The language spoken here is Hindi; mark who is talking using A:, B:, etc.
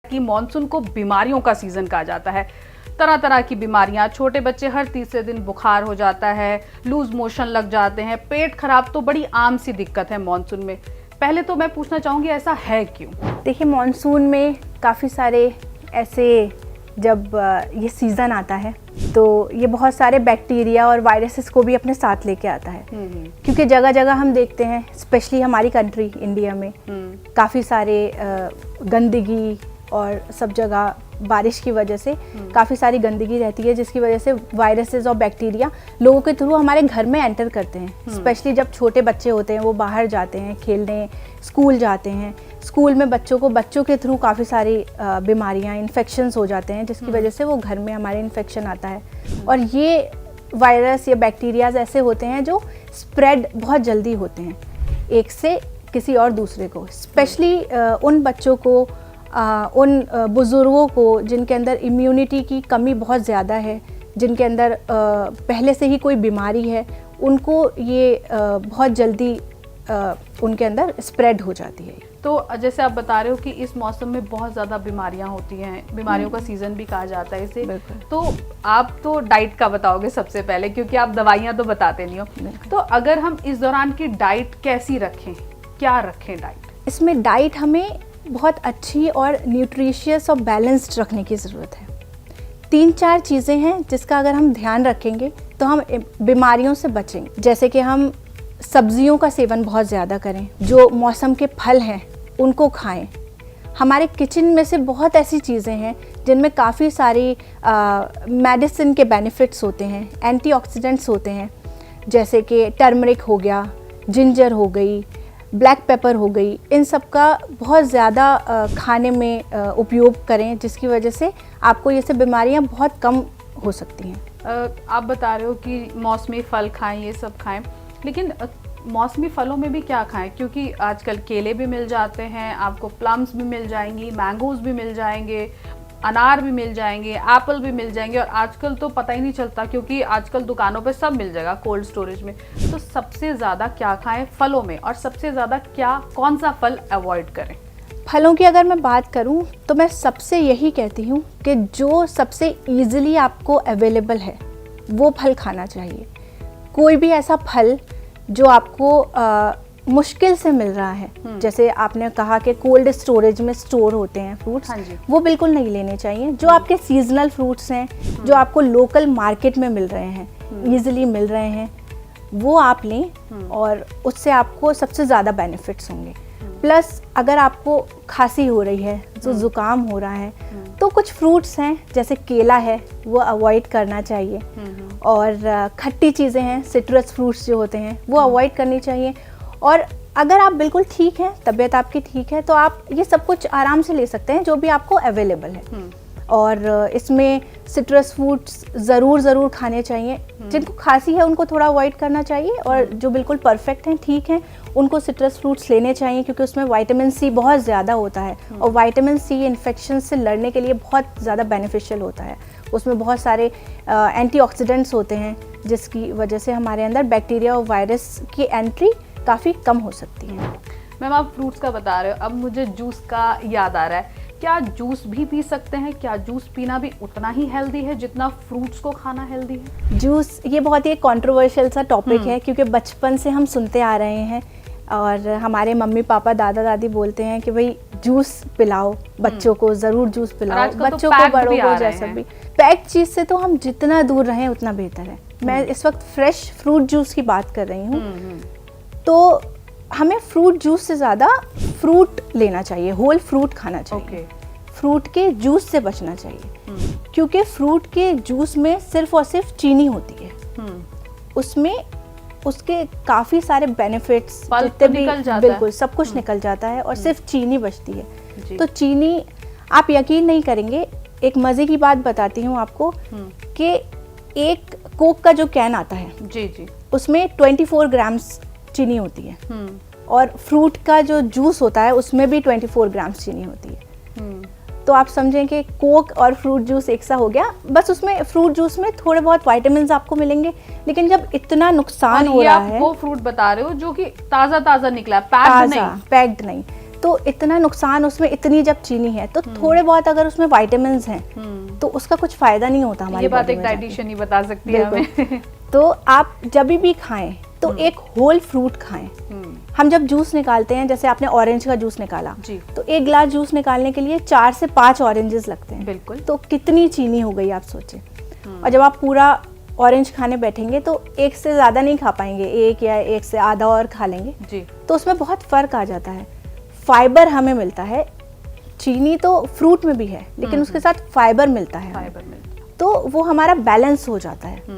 A: कि मॉनसून को बीमारियों का सीजन कहा जाता है। तरह तरह की बीमारियां, छोटे बच्चे हर तीसरे दिन बुखार हो जाता है, लूज मोशन लग जाते हैं, पेट खराब तो बड़ी आम सी दिक्कत है मॉनसून में। पहले तो मैं पूछना चाहूँगी ऐसा है क्यों?
B: देखिए, मॉनसून में काफ़ी सारे ऐसे जब ये सीज़न आता है तो ये बहुत सारे बैक्टीरिया और वायरसेस को भी अपने साथ लेके आता है। क्योंकि जगह जगह हम देखते हैं, स्पेशली हमारी कंट्री इंडिया में काफ़ी सारे गंदगी और सब जगह बारिश की वजह से काफ़ी सारी गंदगी रहती है, जिसकी वजह से वायरसेस और बैक्टीरिया लोगों के थ्रू हमारे घर में एंटर करते हैं। स्पेशली जब छोटे बच्चे होते हैं, वो बाहर जाते हैं खेलने, स्कूल जाते हैं, स्कूल में बच्चों के थ्रू काफ़ी सारी बीमारियां, इन्फेक्शंस हो जाते हैं, जिसकी वजह से वो घर में हमारे इन्फेक्शन आता है। और ये वायरस या बैक्टीरियाज ऐसे होते हैं जो स्प्रेड बहुत जल्दी होते हैं एक से किसी और दूसरे को। स्पेशली उन बच्चों को, उन बुज़ुर्गों को जिनके अंदर इम्यूनिटी की कमी बहुत ज़्यादा है, जिनके अंदर पहले से ही कोई बीमारी है, उनको ये बहुत जल्दी उनके अंदर स्प्रेड हो जाती है।
A: तो जैसे आप बता रहे हो कि इस मौसम में बहुत ज़्यादा बीमारियां होती हैं, बीमारियों का सीज़न भी कहा जाता है इसे। तो आप तो डाइट का बताओगे सबसे पहले, क्योंकि आप दवाइयाँ तो बताते नहीं हो। तो अगर हम इस दौरान की डाइट कैसी रखें, क्या रखें डाइट? इसमें
B: डाइट हमें बहुत अच्छी और न्यूट्रिशियस और बैलेंस्ड रखने की ज़रूरत है। 3-4 चीज़ें हैं जिसका अगर हम ध्यान रखेंगे तो हम बीमारियों से बचेंगे। जैसे कि हम सब्जियों का सेवन बहुत ज़्यादा करें, जो मौसम के फल हैं उनको खाएं। हमारे किचन में से बहुत ऐसी चीज़ें हैं जिनमें काफ़ी सारी मेडिसिन के बेनिफिट्स होते हैं, एंटीऑक्सीडेंट्स होते हैं, जैसे कि टर्मरिक हो गया, जिंजर हो गई, ब्लैक पेपर हो गई। इन सब का बहुत ज़्यादा खाने में उपयोग करें, जिसकी वजह से आपको ये सब बीमारियां बहुत कम हो सकती हैं।
A: आप बता रहे हो कि मौसमी फल खाएं, ये सब खाएं, लेकिन मौसमी फलों में भी क्या खाएं? क्योंकि आजकल केले भी मिल जाते हैं, आपको प्लम्स भी मिल जाएंगी, मैंगोज़ भी मिल जाएंगे, अनार भी मिल जाएंगे, एप्पल भी मिल जाएंगे, और आजकल तो पता ही नहीं चलता क्योंकि आजकल दुकानों पे सब मिल जाएगा कोल्ड स्टोरेज में। तो सबसे ज़्यादा क्या खाएं फलों में, और सबसे ज़्यादा कौन सा फल अवॉइड करें?
B: फलों की अगर मैं बात करूं तो मैं सबसे यही कहती हूं कि जो सबसे ईजिली आपको अवेलेबल है वो फल खाना चाहिए। कोई भी ऐसा फल जो आपको मुश्किल से मिल रहा है, जैसे आपने कहा कि कोल्ड स्टोरेज में स्टोर होते हैं फ्रूट्स, वो बिल्कुल नहीं लेने चाहिए। जो आपके सीजनल फ्रूट्स हैं, जो आपको लोकल मार्केट में मिल रहे हैं, ईजिली मिल रहे हैं, वो आप लें और उससे आपको सबसे ज़्यादा बेनिफिट्स होंगे। प्लस अगर आपको खांसी हो रही है, जो ज़ुकाम हो रहा है, तो कुछ फ्रूट्स हैं जैसे केला है, वो अवॉइड करना चाहिए। और खट्टी चीज़ें हैं, सिट्रस फ्रूट्स जो होते हैं, वो अवॉइड करनी चाहिए। और अगर आप बिल्कुल ठीक हैं, तबीयत आपकी ठीक है, तो आप ये सब कुछ आराम से ले सकते हैं जो भी आपको अवेलेबल है। और इसमें सिट्रस फ्रूट्स ज़रूर खाने चाहिए। जिनको खांसी है उनको थोड़ा अवॉइड करना चाहिए, और जो बिल्कुल परफेक्ट हैं, ठीक हैं, उनको सिट्रस फ्रूट्स लेने चाहिए, क्योंकि उसमें विटामिन सी बहुत ज़्यादा होता है। और विटामिन सी इन्फेक्शन से लड़ने के लिए बहुत ज़्यादा बेनिफिशियल होता है। उसमें बहुत सारे एंटीऑक्सीडेंट्स होते हैं, जिसकी वजह से हमारे अंदर बैक्टीरिया और वायरस की एंट्री काफ़ी कम हो सकती है।
A: मैम, आप फ्रूट्स का बता रहे हो, अब मुझे जूस का याद आ रहा है। क्या जूस भी पी सकते हैं? क्या जूस पीना भी उतना ही हेल्दी है जितना फ्रूट्स को खाना हेल्दी है?
B: जूस, ये बहुत ही कंट्रोवर्शियल सा टॉपिक है, क्योंकि बचपन से हम सुनते आ रहे हैं और हमारे मम्मी पापा, दादा दादी बोलते हैं कि भाई जूस पिलाओ बच्चों को, ज़रूर जूस पिलाओ बच्चों को, बड़ों को, जैसा भी। पैक्ड चीज़ से तो हम जितना दूर रहें उतना बेहतर है। मैं इस वक्त फ्रेश फ्रूट जूस की बात कर रही हूँ। तो हमें फ्रूट जूस से ज़्यादा फ्रूट लेना चाहिए, होल फ्रूट खाना चाहिए। फ्रूट के जूस से बचना चाहिए, क्योंकि फ्रूट के जूस में सिर्फ और सिर्फ चीनी होती है। उसमें उसके काफ़ी सारे बेनिफिट्स, बिल्कुल सब कुछ निकल जाता है और सिर्फ चीनी बचती है। तो चीनी, आप यकीन नहीं करेंगे, एक मज़े की बात बताती हूँ आपको कि एक कोक का जो कैन आता है, उसमें 24 ग्राम्स चीनी होती है, और फ्रूट का जो जूस होता है उसमें भी 24 ग्राम्स चीनी होती है। तो आप समझें कि कोक और फ्रूट जूस एक सा हो गया। बस उसमें फ्रूट जूस में थोड़े बहुत विटामिन्स आपको मिलेंगे, लेकिन जब इतना नुकसान हो रहा है।
A: वो फ्रूट बता रहे हो जो कि ताज़ा निकला, पैक्ड नहीं।
B: तो इतना नुकसान उसमें, इतनी जब चीनी है तो थोड़े बहुत अगर उसमें विटामिन हैं तो उसका कुछ फायदा नहीं होता हमारी
A: ये बात
B: body
A: एक
B: में जाके।
A: डाइटिशियन ही बता सकती है हमें।
B: तो आप जब भी खाएं तो एक होल फ्रूट खाएं। हम जब जूस निकालते हैं, जैसे आपने ऑरेंज का जूस निकाला
A: जी।
B: तो एक ग्लास जूस निकालने के लिए 4 से 5 ऑरेंजेस लगते हैं।
A: बिल्कुल।
B: तो कितनी चीनी हो गई आप सोचें। और जब आप पूरा ऑरेंज खाने बैठेंगे तो एक से ज़्यादा नहीं खा पाएंगे, एक या एक से आधा और खा लेंगे
A: जी।
B: तो उसमें बहुत फ़र्क आ जाता है। फाइबर हमें मिलता है, चीनी तो फ्रूट में भी है लेकिन उसके साथ फाइबर मिलता है हमें।
A: फाइबर मिलता है।
B: तो वो हमारा बैलेंस हो जाता है।